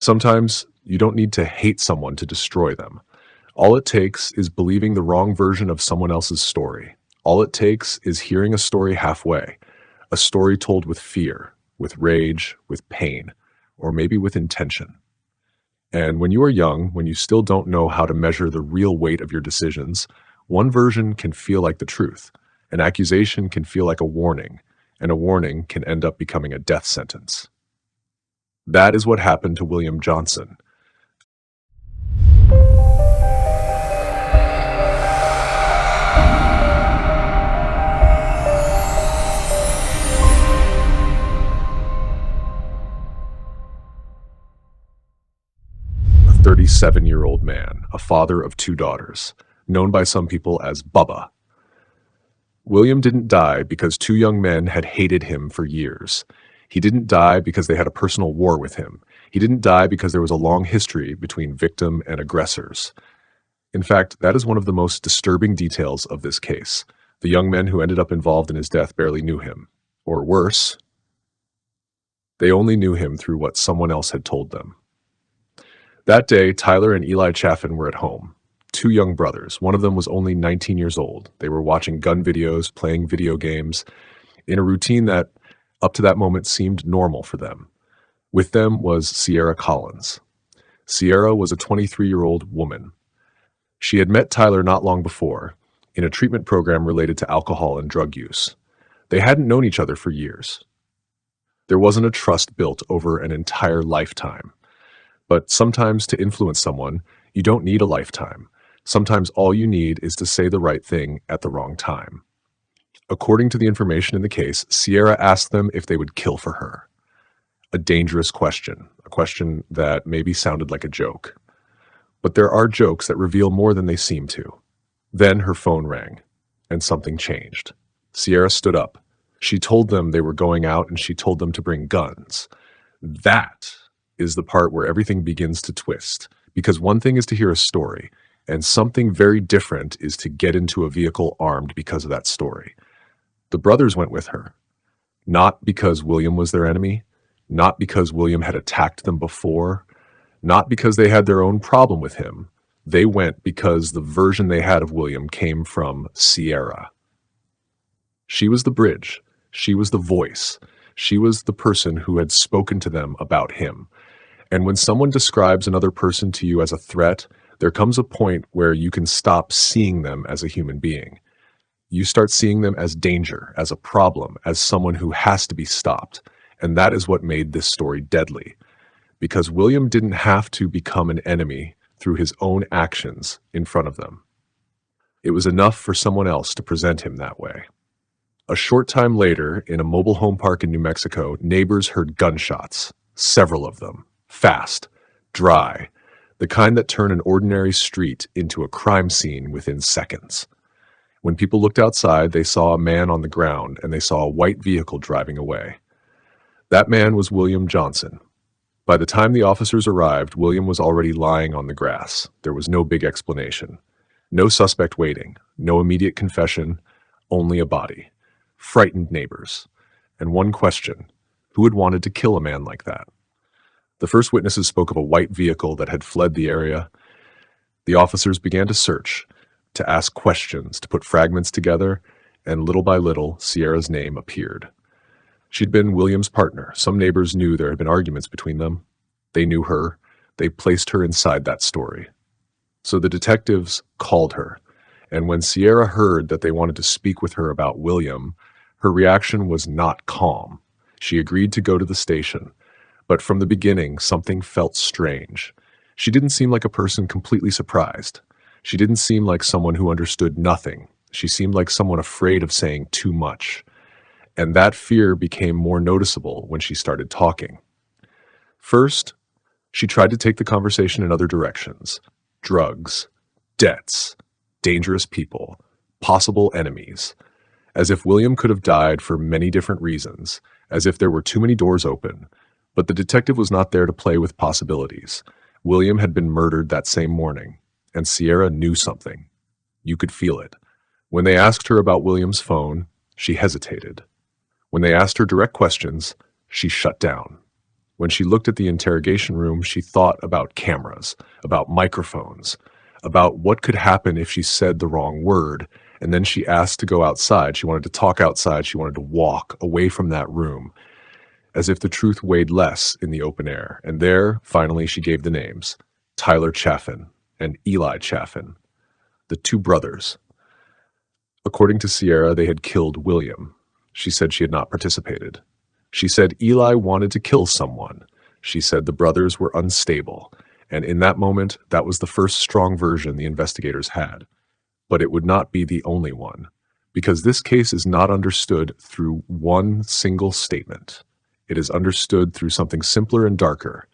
Sometimes you don't need to hate someone to destroy them. All it takes is believing the wrong version of someone else's story. All it takes is hearing a story halfway, a story told with fear, with rage, with pain, or maybe with intention. And when you are young, when you still don't know how to measure the real weight of your decisions, one version can feel like the truth. An accusation can feel like a warning, and a warning can end up becoming a death sentence. That is what happened to William Johnson. A 37-year-old man, a father of two daughters, known by some people as Bubba. William didn't die because two young men had hated him for years. He didn't die because they had a personal war with him. He didn't die because there was a long history between victim and aggressors. In fact, that is one of the most disturbing details of this case. The young men who ended up involved in his death barely knew him. Or worse, they only knew him through what someone else had told them. That day, Tyler and Eli Chaffin were at home. Two young brothers. One of them was only 19 years old. They were watching gun videos, playing video games, in a routine that, up to that moment, seemed normal for them. With them was Sierra Collins. Sierra was a 23-year-old woman. She had met Tyler not long before, in a treatment program related to alcohol and drug use. They hadn't known each other for years. There wasn't a trust built over an entire lifetime. But sometimes to influence someone, you don't need a lifetime. Sometimes all you need is to say the right thing at the wrong time. According to the information in the case, Sierra asked them if they would kill for her. A dangerous question, a question that maybe sounded like a joke. But there are jokes that reveal more than they seem to. Then her phone rang, and something changed. Sierra stood up. She told them they were going out, and she told them to bring guns. That is the part where everything begins to twist. Because one thing is to hear a story, and something very different is to get into a vehicle armed because of that story. The brothers went with her, not because William was their enemy, not because William had attacked them before, not because they had their own problem with him. They went because the version they had of William came from Sierra. She was the bridge. She was the voice. She was the person who had spoken to them about him. And when someone describes another person to you as a threat, there comes a point where you can stop seeing them as a human being. You start seeing them as danger, as a problem, as someone who has to be stopped. And that is what made this story deadly. Because William didn't have to become an enemy through his own actions in front of them. It was enough for someone else to present him that way. A short time later, in a mobile home park in New Mexico, neighbors heard gunshots, several of them, fast, dry, the kind that turn an ordinary street into a crime scene within seconds. When people looked outside, they saw a man on the ground, and they saw a white vehicle driving away. That man was William Johnson. By the time the officers arrived, William was already lying on the grass. There was no big explanation. No suspect waiting. No immediate confession. Only a body. Frightened neighbors. And one question: who had wanted to kill a man like that? The first witnesses spoke of a white vehicle that had fled the area. The officers began to search, to ask questions, to put fragments together, and little by little, Sierra's name appeared. She'd been William's partner. Some neighbors knew there had been arguments between them. They knew her. They placed her inside that story. So the detectives called her, and when Sierra heard that they wanted to speak with her about William, her reaction was not calm. She agreed to go to the station, but from the beginning, something felt strange. She didn't seem like a person completely surprised. She didn't seem like someone who understood nothing. She seemed like someone afraid of saying too much. And that fear became more noticeable when she started talking. First, she tried to take the conversation in other directions. Drugs, debts, dangerous people, possible enemies. As if William could have died for many different reasons, as if there were too many doors open. But the detective was not there to play with possibilities. William had been murdered that same morning, and Sierra knew something. You could feel it. When they asked her about William's phone, she hesitated. When they asked her direct questions, she shut down. When she looked at the interrogation room, she thought about cameras, about microphones, about what could happen if she said the wrong word, and then she asked to go outside. She wanted to talk outside. She wanted to walk away from that room, as if the truth weighed less in the open air. And there, finally, she gave the names: Tyler Chaffin and Eli Chaffin, the two brothers. According to Sierra, they had killed William. She said she had not participated. She said Eli wanted to kill someone. She said the brothers were unstable. And in that moment, that was the first strong version the investigators had. But it would not be the only one, because this case is not understood through one single statement. It is understood through something simpler and darker.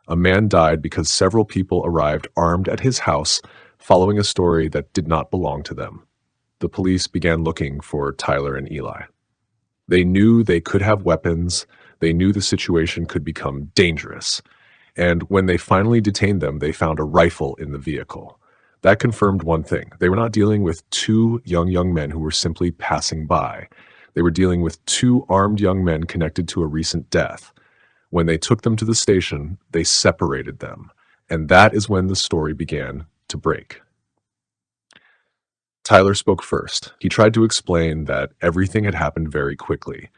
A man died because several people arrived armed at his house following a story that did not belong to them. The police began looking for Tyler and Eli. They knew they could have weapons. They knew the situation could become dangerous. And when they finally detained them, they found a rifle in the vehicle. That confirmed one thing. They were not dealing with two young men who were simply passing by. They were dealing with two armed young men connected to a recent death. When they took them to the station, they separated them. And that is when the story began to break. Tyler spoke first. He tried to explain that everything had happened very quickly.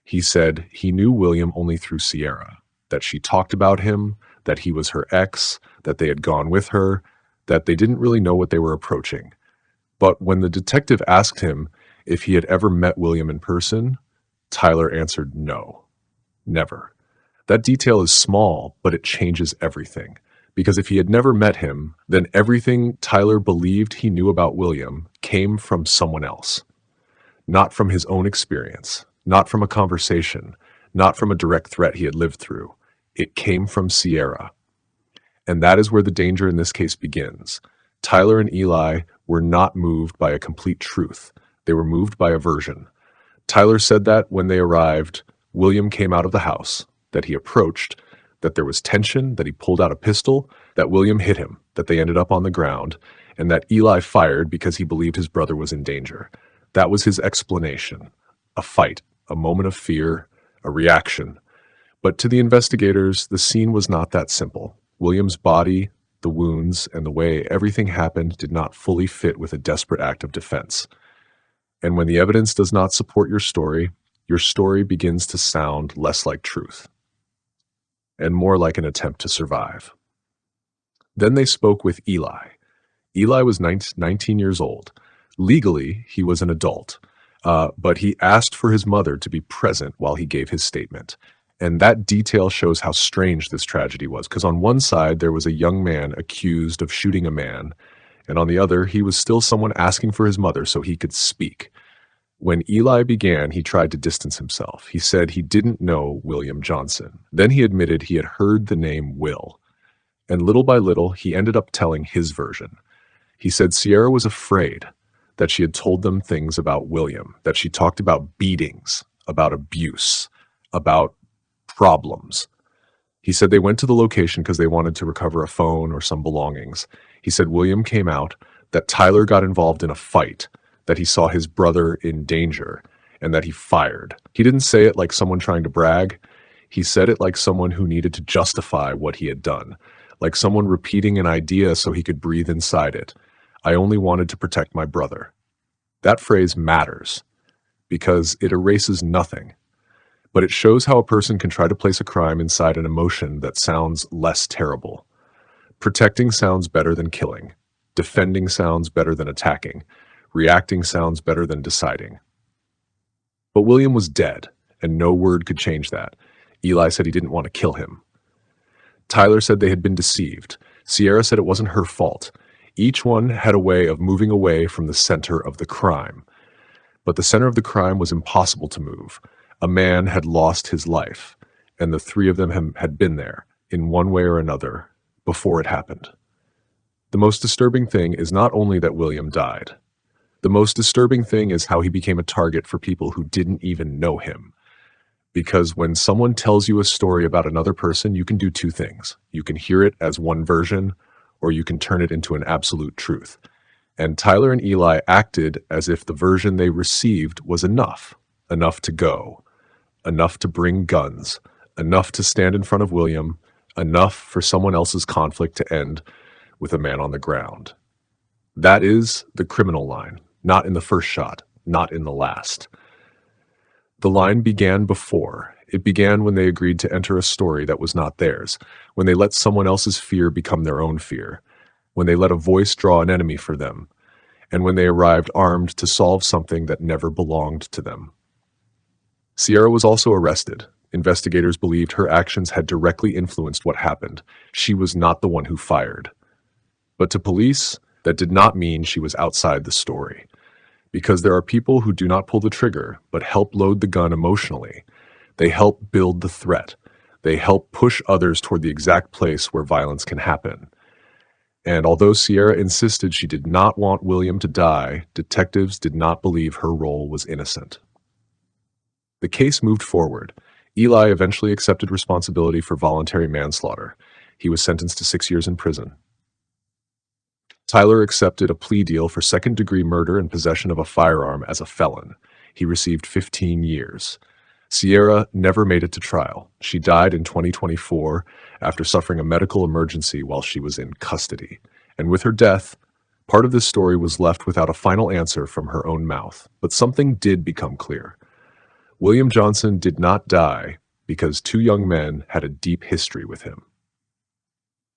He said he knew William only through Sierra, that she talked about him, that he was her ex, that they had gone with her, that they didn't really know what they were approaching. But when the detective asked him if he had ever met William in person, Tyler answered no, never. That detail is small, but it changes everything. Because if he had never met him, then everything Tyler believed he knew about William came from someone else. Not from his own experience, not from a conversation, not from a direct threat he had lived through. It came from Sierra. And that is where the danger in this case begins. Tyler and Eli were not moved by a complete truth. They were moved by a version. Tyler said that when they arrived, William came out of the house, that he approached, that there was tension, that he pulled out a pistol, that William hit him, that they ended up on the ground, and that Eli fired because he believed his brother was in danger. That was his explanation. A fight, a moment of fear, a reaction. But to the investigators, the scene was not that simple. William's body, the wounds, and the way everything happened did not fully fit with a desperate act of defense. And when the evidence does not support your story begins to sound less like truth and more like an attempt to survive. Then they spoke with Eli. Eli was 19 years old. Legally, he was an adult, but he asked for his mother to be present while he gave his statement. And that detail shows how strange this tragedy was, because on one side, there was a young man accused of shooting a man, and on the other, he was still someone asking for his mother so he could speak. When Eli began, he tried to distance himself. He said he didn't know William Johnson. Then he admitted he had heard the name Will. And little by little, he ended up telling his version. He said Sierra was afraid that she had told them things about William, that she talked about beatings, about abuse, about problems. He said they went to the location because they wanted to recover a phone or some belongings. He said William came out, that Tyler got involved in a fight, that he saw his brother in danger, and that he fired. He didn't say it like someone trying to brag. He said it like someone who needed to justify what he had done, like someone repeating an idea so he could breathe inside it. I only wanted to protect my brother. That phrase matters because it erases nothing, but it shows how a person can try to place a crime inside an emotion that sounds less terrible. Protecting sounds better than killing. Defending sounds better than attacking. Reacting sounds better than deciding. But William was dead, and no word could change that. Eli said he didn't want to kill him. Tyler said they had been deceived. Sierra said it wasn't her fault. Each one had a way of moving away from the center of the crime. But the center of the crime was impossible to move. A man had lost his life, and the three of them had been there, in one way or another, before it happened. The most disturbing thing is not only that William died. The most disturbing thing is how he became a target for people who didn't even know him. Because when someone tells you a story about another person, you can do two things. You can hear it as one version, or you can turn it into an absolute truth. And Tyler and Eli acted as if the version they received was enough to go, enough to bring guns, enough to stand in front of William, enough for someone else's conflict to end with a man on the ground. That is the criminal line, not in the first shot, not in the last. The line began before. It began when they agreed to enter a story that was not theirs, when they let someone else's fear become their own fear, when they let a voice draw an enemy for them, and when they arrived armed to solve something that never belonged to them. Sierra was also arrested. Investigators believed her actions had directly influenced what happened. She was not the one who fired. But to police, that did not mean she was outside the story. Because there are people who do not pull the trigger, but help load the gun emotionally. They help build the threat. They help push others toward the exact place where violence can happen. And although Sierra insisted she did not want William to die, detectives did not believe her role was innocent. The case moved forward. Eli eventually accepted responsibility for voluntary manslaughter. He was sentenced to 6 years in prison. Tyler accepted a plea deal for second-degree murder and possession of a firearm as a felon. He received 15 years. Sierra never made it to trial. She died in 2024 after suffering a medical emergency while she was in custody. And with her death, part of this story was left without a final answer from her own mouth. But something did become clear. William Johnson did not die because two young men had a deep history with him.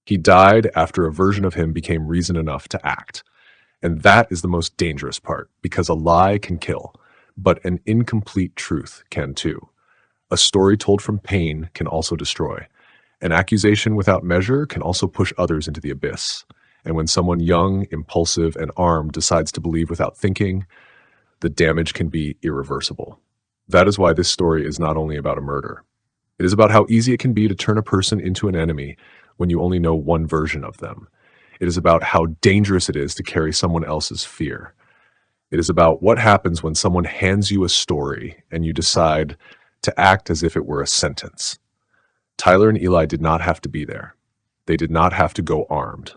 He died after a version of him became reason enough to act. And that is the most dangerous part, because a lie can kill, but an incomplete truth can too. A story told from pain can also destroy. An accusation without measure can also push others into the abyss. And when someone young, impulsive, and armed decides to believe without thinking, the damage can be irreversible. That is why this story is not only about a murder. It is about how easy it can be to turn a person into an enemy when you only know one version of them. It is about how dangerous it is to carry someone else's fear. It is about what happens when someone hands you a story and you decide to act as if it were a sentence. Tyler and Eli did not have to be there. They did not have to go armed.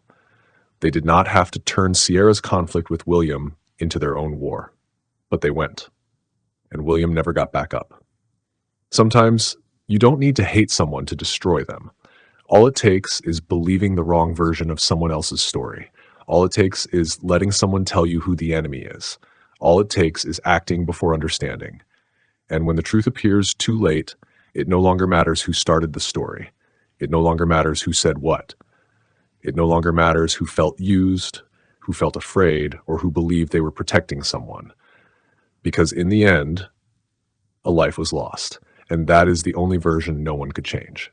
They did not have to turn Sierra's conflict with William into their own war. But they went. And William never got back up. Sometimes you don't need to hate someone to destroy them. All it takes is believing the wrong version of someone else's story. All it takes is letting someone tell you who the enemy is. All it takes is acting before understanding. And when the truth appears too late, it no longer matters who started the story. It no longer matters who said what. It no longer matters who felt used, who felt afraid, or who believed they were protecting someone. Because in the end, a life was lost. And that is the only version no one could change.